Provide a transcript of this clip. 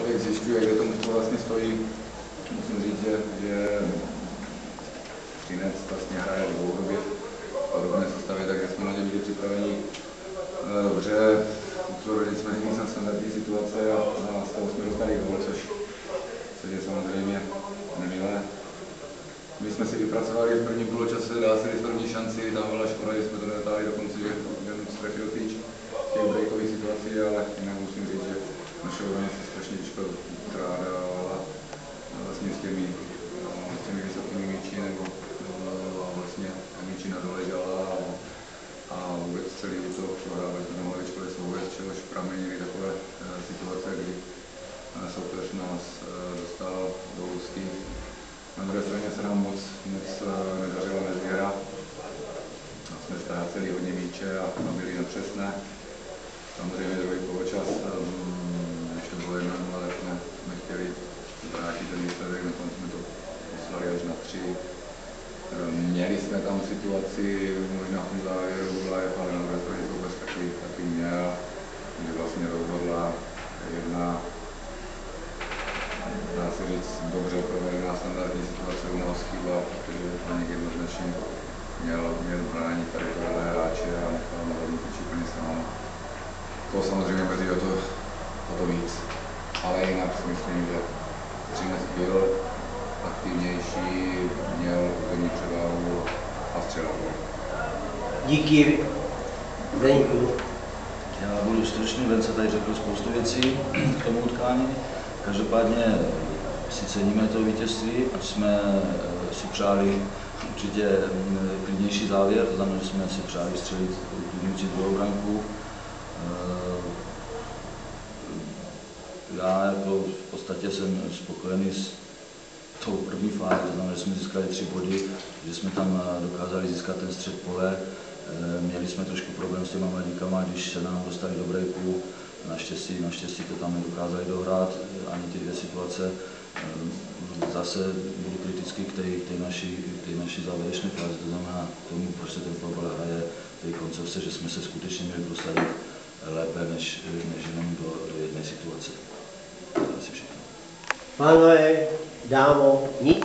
člověk zjišťuje, kde tomu to vlastně stojí. Musím říct, že Třinec vlastně hraje dlouhodobě v podobné sestavě, takže jsme na ně byli připraveni dobře. Urodili jsme jim na standardní situace a z toho jsme dostali gól, což je samozřejmě nemilé. My jsme si vypracovali v prvním poločase, dali si první šanci, tam byla škoda, že jsme to nedotáhli do konce, že strefil týč těch breakových situací, ale jinak musím říct, že naše obrana se strašně těžko trádávala vlastně s těmi vysokými míči, nebo vlastně míči nadoležala a vůbec celý útok dodávali jsme tam hlavičkové souboje, z čehož pramenily takové situace, kdy soupeř nás dostal do úzký. Na druhé straně se nám moc nedařila mezihra. Jsme ztráceli hodně míče a byli nepřesné. Samozřejmě druhý poločas, když to bylo 1-0, tak jsme chtěli vrátit ten výsledek, nakonec jsme to poslali až na 3. Měli jsme tam situaci, možná v tom závěru, ale na druhé straně soupeř taky měl, že vlastně rozhodla jedna, dá se říct, dobře provedená standardní situace u nás chyba, protože Paník jednoznačně měl bránit tady tohle hráče a nechal na hodně tyčí plně sám. To samozřejmě mrzí o to víc, ale jinak si myslím, že Třinec byl aktivnější, měl územní převáhu a střelal. Díky, Zdeňku. Já budu stručný, Ven se tady řekl spoustu věcí k tomu utkání. Každopádně si ceníme to vítězství, ať jsme si přáli určitě klidnější závěr, to znamená, že jsme si přáli střelit klidnější druhou branku. Já jako v podstatě jsem spokojený s tou první fází, to znamená, že jsme získali 3 body, že jsme tam dokázali získat ten střed pole. Měli jsme trošku problém s těma mladíkama, když se nám dostali do breaku. Naštěstí to tam nedokázali dohrát, ani ty 2 situace. Zase budu kritický k té naší závěrečné fázi, to znamená k tomu, proč se ten fotbal hraje, té koncovce, že jsme se skutečně měli prosadit lépe, než jenom do jedné situace. To je asi všechno. Pánové, dámo, nic.